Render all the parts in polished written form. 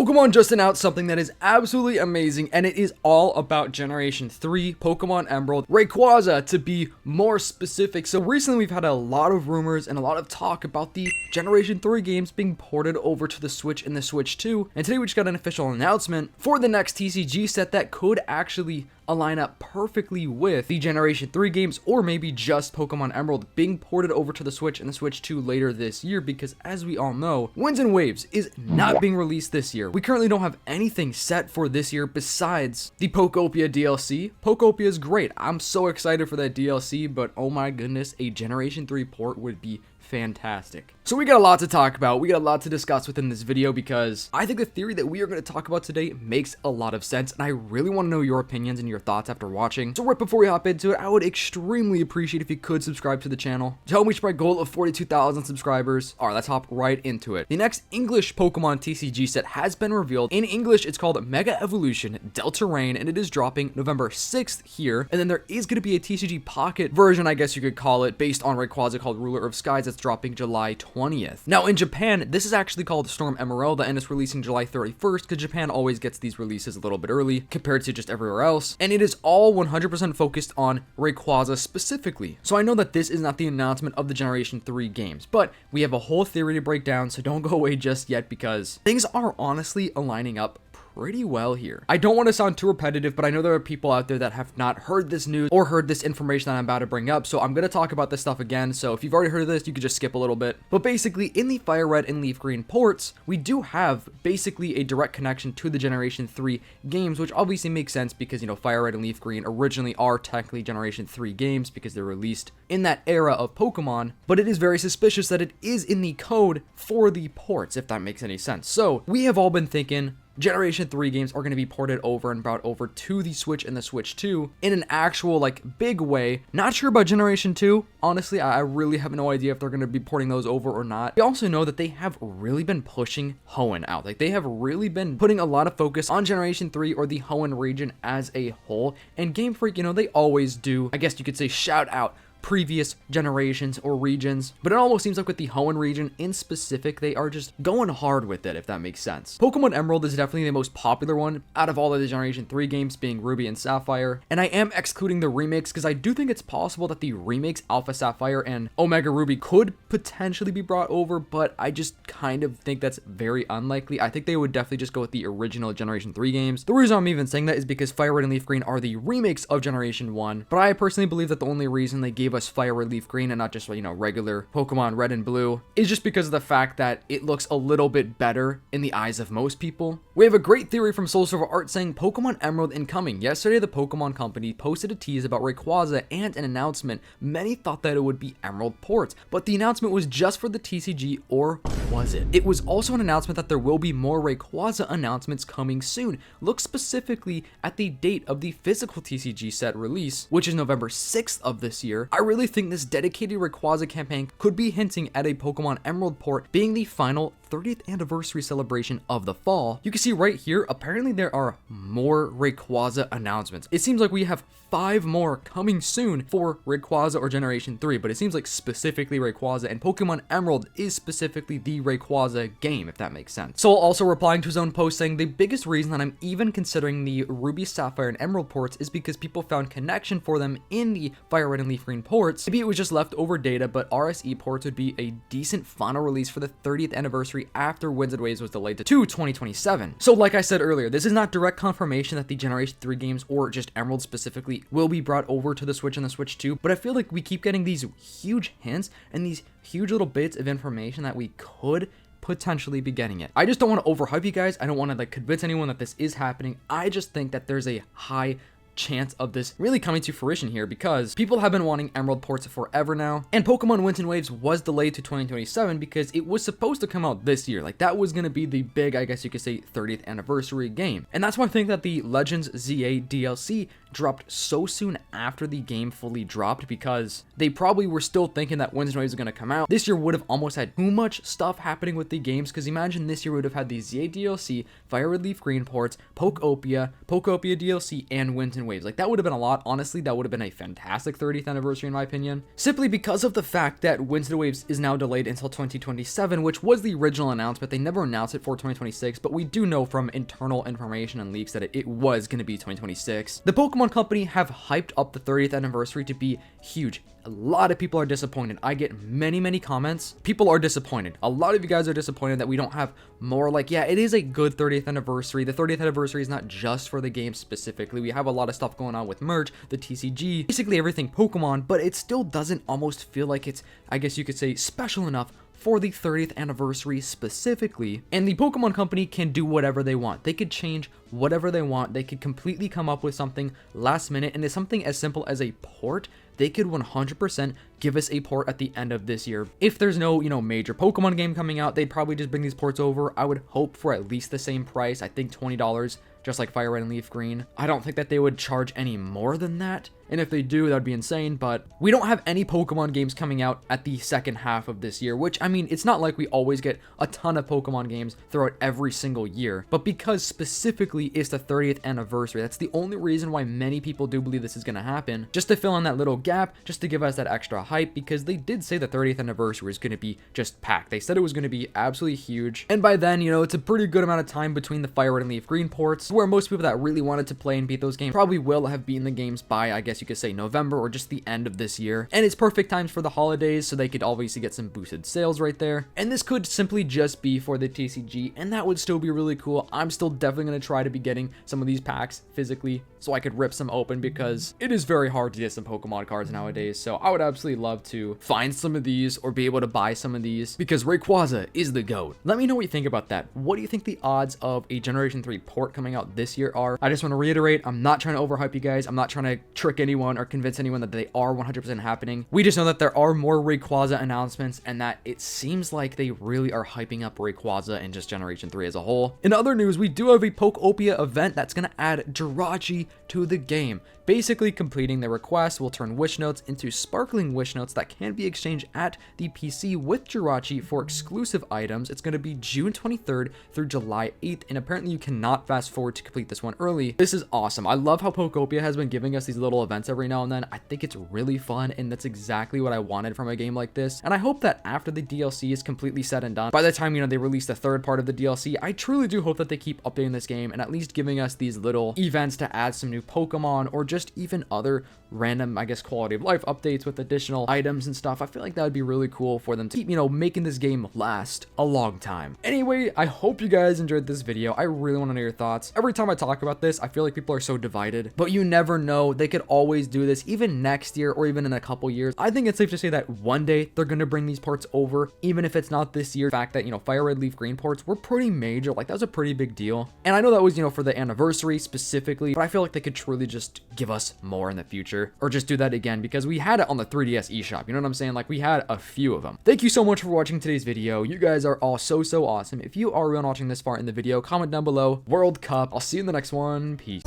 Pokemon just announced something that is absolutely amazing, and it is all about Generation 3 Pokemon Emerald Rayquaza, to be more specific. So recently we've had a lot of rumors and a lot of talk about the Generation 3 games being ported over to the Switch and the Switch 2, and today we just got an official announcement for the next TCG set that could actually align up perfectly with the Generation 3 games, or maybe just Pokemon Emerald being ported over to the Switch and the Switch 2 later this year, because as we all know, Winds and Waves is not being released this year. We currently don't have anything set for this year besides the Pokopia DLC. Pokopia is great. I'm so excited for that DLC, but oh my goodness, a Generation 3 port would be fantastic. So we got a lot to talk about. We got a lot to discuss within this video, because I think the theory that we are going to talk about today makes a lot of sense, and I really want to know your opinions and your thoughts after watching. So right before we hop into it, I would extremely appreciate if you could subscribe to the channel to help me reach my goal of 42,000 subscribers. All right, let's hop right into it. The next English Pokemon TCG set has been revealed. In English, it's called Mega Evolution Delta Rain, and it is dropping November 6th here. And then there is going to be a TCG Pocket version, I guess you could call it, based on Rayquaza, called Ruler of Skies, that's dropping July 20th. Now in Japan, this is actually called Storm Emeralda, and it's releasing July 31st, because Japan always gets these releases a little bit early compared to just everywhere else. And it is all 100% focused on Rayquaza specifically. So I know that this is not the announcement of the Generation 3 games, but we have a whole theory to break down, so don't go away just yet, because things are honestly aligning up pretty well here. I don't want to sound too repetitive, but I know there are people out there that have not heard this news or heard this information that I'm about to bring up, so I'm going to talk about this stuff again. So if you've already heard of this, you could just skip a little bit. But basically, in the Fire Red and Leaf Green ports, we do have basically a direct connection to the Generation 3 games, which obviously makes sense because, you know, Fire Red and Leaf Green originally are technically Generation 3 games because they're released in that era of Pokemon, but it is very suspicious that it is in the code for the ports, if that makes any sense. So we have all been thinking Generation 3 games are going to be ported over and brought over to the Switch and the Switch 2 in an actual, like, big way. Not sure about Generation 2. Honestly, I really have no idea if they're going to be porting those over or not. We also know that they have really been pushing Hoenn out. Like, they have really been putting a lot of focus on Generation 3 or the Hoenn region as a whole. And Game Freak, you know, they always do, I guess you could say, shout out previous generations or regions, but it almost seems like with the Hoenn region in specific, they are just going hard with it, if that makes sense. Pokemon Emerald is definitely the most popular one out of all of the Generation 3 games, being Ruby and Sapphire, and I am excluding the remakes because I do think it's possible that the remakes Alpha Sapphire and Omega Ruby could potentially be brought over, but I just kind of think that's very unlikely. I think they would definitely just go with the original Generation 3 games. The reason I'm even saying that is because Fire Red and Leaf Green are the remakes of Generation 1, but I personally believe that the only reason they gave us Fire Red Leaf Green and not just, you know, regular Pokemon Red and Blue is just because of the fact that it looks a little bit better in the eyes of most people. We have a great theory from Soul Silver Art saying Pokemon Emerald incoming. Yesterday, the Pokemon Company posted a tease about Rayquaza and an announcement. Many thought that it would be Emerald ports, but the announcement was just for the TCG, or was it? It was also an announcement that there will be more Rayquaza announcements coming soon. Look specifically at the date of the physical TCG set release, which is November 6th of this year. I really think this dedicated Rayquaza campaign could be hinting at a Pokemon Emerald port being the final 30th anniversary celebration of the fall. You can see right here, apparently there are more Rayquaza announcements. It seems like we have 5 more coming soon for Rayquaza or Generation 3, but it seems like specifically Rayquaza, and Pokemon Emerald is specifically the Rayquaza game, if that makes sense. Soul also replying to his own post saying the biggest reason that I'm even considering the Ruby, Sapphire, and Emerald ports is because people found connection for them in the Fire Red and Leaf Green ports. Maybe it was just leftover data, but RSE ports would be a decent final release for the 30th anniversary after Winds and Waves was delayed to 2027. So like I said earlier, this is not direct confirmation that the Generation 3 games, or just Emerald specifically, will be brought over to the Switch and the Switch 2, but I feel like we keep getting these huge hints and these huge little bits of information that we could potentially be getting it. I just don't want to overhype you guys. I don't want to like convince anyone that this is happening. I just think that there's a high chance of this really coming to fruition here, because people have been wanting Emerald ports forever now, and Pokemon Winds and Waves was delayed to 2027 because it was supposed to come out this year. Like, that was going to be the big, I guess you could say, 30th anniversary game. And that's why I think that the Legends ZA DLC dropped so soon after the game fully dropped, because they probably were still thinking that Winds and Waves was going to come out. This year would have almost had too much stuff happening with the games, because imagine this year would have had the ZA DLC, Fire Red Leaf Green ports, Pokopia DLC, and Winds and waves. Like, that would have been a lot. Honestly, that would have been a fantastic 30th anniversary in my opinion, simply because of the fact that Winds of the Waves is now delayed until 2027, which was the original announcement. They never announced it for 2026, but we do know from internal information and leaks that it was going to be 2026. The Pokemon Company have hyped up the 30th anniversary to be huge. A lot of people are disappointed. I get many comments. People are disappointed. A lot of you guys are disappointed that we don't have more. Like, yeah, it is a good 30th anniversary. The 30th anniversary is not just for the game specifically. We have a lot of stuff going on with merch, the TCG, basically everything Pokemon, but it still doesn't almost feel like it's, I guess you could say, special enough for the 30th anniversary specifically. And the Pokemon Company can do whatever they want. They could change whatever they want. They could completely come up with something last minute, and it's something as simple as a port. They could 100% give us a port at the end of this year. If there's no, major Pokemon game coming out, they'd probably just bring these ports over. I would hope for at least the same price. I think $20, just like Fire Red and Leaf Green. I don't think that they would charge any more than that. And if they do, that would be insane. But we don't have any Pokemon games coming out at the second half of this year, which, I mean, it's not like we always get a ton of Pokemon games throughout every single year. But because specifically it's the 30th anniversary, that's the only reason why many people do believe this is going to happen. Just to fill in that little gap, just to give us that extra hype, because they did say the 30th anniversary is going to be just packed. They said it was going to be absolutely huge. And by then, it's a pretty good amount of time between the Fire Red and Leaf Green ports, where most people that really wanted to play and beat those games probably will have beaten the games by, I guess you could say, November or just the end of this year. And it's perfect times for the holidays, so they could obviously get some boosted sales right there. And this could simply just be for the TCG, and that would still be really cool. I'm still definitely going to try to be getting some of these packs physically so I could rip some open, because it is very hard to get some Pokemon cards nowadays. So I would absolutely love to find some of these or be able to buy some of these, because Rayquaza is the GOAT. Let me know what you think about that. What do you think the odds of a Generation 3 port coming out this year are? I just want to reiterate, I'm not trying to overhype you guys. I'm not trying to trick anyone or convince anyone that they are 100% happening. We just know that there are more Rayquaza announcements, and that it seems like they really are hyping up Rayquaza and just Generation 3 as a whole. In other news, we do have a Pokopia event that's going to add Jirachi to the game. Basically, completing the request will turn wish notes into sparkling wish notes that can be exchanged at the PC with Jirachi for exclusive items. It's going to be June 23rd through July 8th, and apparently you cannot fast forward to complete this one early. This is awesome. I love how Pokopia has been giving us these little events every now and then. I think it's really fun, and that's exactly what I wanted from a game like this. And I hope that after the DLC is completely said and done, by the time, they release the third part of the DLC, I truly do hope that they keep updating this game and at least giving us these little events to add some new Pokemon, or just even other random, I guess, quality of life updates with additional items and stuff. I feel like that would be really cool for them to keep, making this game last a long time. Anyway, I hope you guys enjoyed this video. I really want to know your thoughts. Every time I talk about this, I feel like people are so divided, but you never know. They could always do this, even next year or even in a couple years. I think it's safe to say that one day they're going to bring these ports over, even if it's not this year. The fact that, Fire Red Leaf Green ports were pretty major. Like, that was a pretty big deal. And I know that was, for the anniversary specifically, but I feel like they could truly just give us more in the future, or just do that again, because we had it on the 3DS eShop. You know what I'm saying? Like, we had a few of them. Thank you so much for watching today's video. You guys are all so awesome. If you are watching this far in the video, comment down below World Cup. I'll see you in the next one. Peace.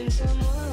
Someone